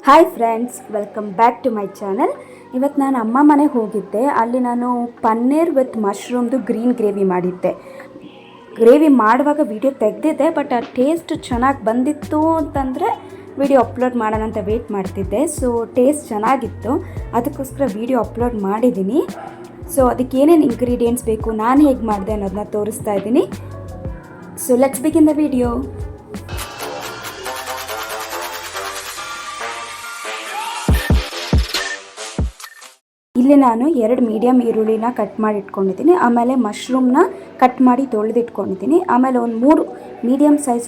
Hi friends, welcome back to my channel. ಇವತ್ತು ನಾನು ಅಮ್ಮ ಮನೆಗೆ ಹೋಗಿದ್ದೆ. ಅಲ್ಲಿ ನಾನು ಪನ್ನೀರ್ ವಿತ್ ಮಶ್ರೂಮ್ದು ಗ್ರೀನ್ ಗ್ರೇವಿ ಮಾಡಿದ್ದೆ. ಗ್ರೇವಿ ಮಾಡುವಾಗ ವಿಡಿಯೋ ತೆಗೆದಿದ್ದೆ, ಬಟ್ ಆ ಟೇಸ್ಟ್ ಚೆನ್ನಾಗಿ ಬಂದಿತ್ತು ಅಂತಂದರೆ ವಿಡಿಯೋ ಅಪ್ಲೋಡ್ ಮಾಡೋಣ ಅಂತ ವೆಯ್ಟ್ ಮಾಡ್ತಿದ್ದೆ. ಸೊ ಟೇಸ್ಟ್ ಚೆನ್ನಾಗಿತ್ತು, ಅದಕ್ಕೋಸ್ಕರ ವಿಡಿಯೋ ಅಪ್ಲೋಡ್ ಮಾಡಿದ್ದೀನಿ. ಸೊ ಅದಕ್ಕೆ ಏನೇನು ಇಂಗ್ರೀಡಿಯೆಂಟ್ಸ್ ಬೇಕು, ನಾನು ಹೇಗೆ ಮಾಡಿದೆ ಅನ್ನೋದನ್ನ ತೋರಿಸ್ತಾ ಇದ್ದೀನಿ. So let's begin the video. ಇಲ್ಲಿ ನಾನು 2 ಮೀಡಿಯಮ್ ಈರುಳ್ಳಿನ ಕಟ್ ಮಾಡಿ ಇಟ್ಕೊಂಡಿದ್ದೀನಿ. ಆಮೇಲೆ ಮಶ್ರೂಮ್ನ ಕಟ್ ಮಾಡಿ ತೊಳೆದಿಟ್ಕೊಂಡಿದ್ದೀನಿ. ಆಮೇಲೆ ಒಂದು 3 medium size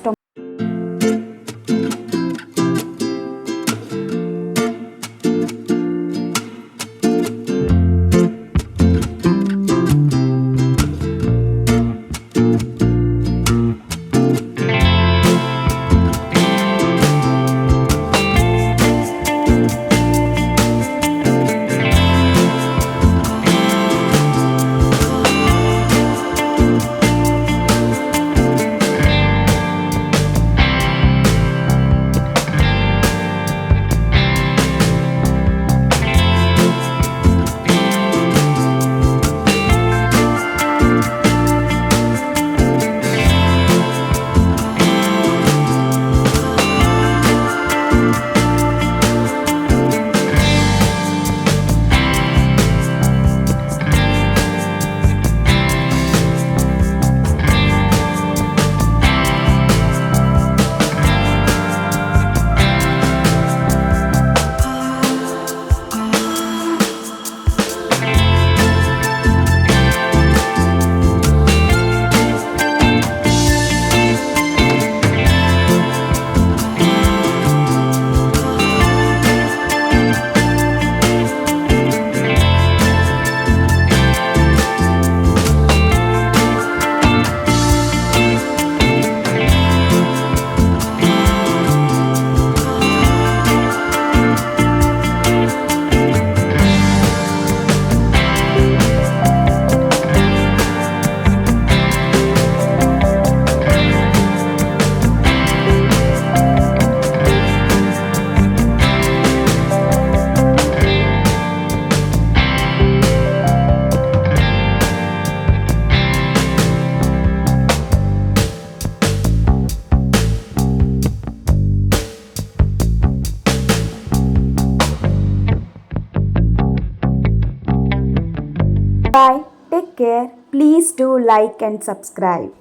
Bye. Take care. Please do like and subscribe.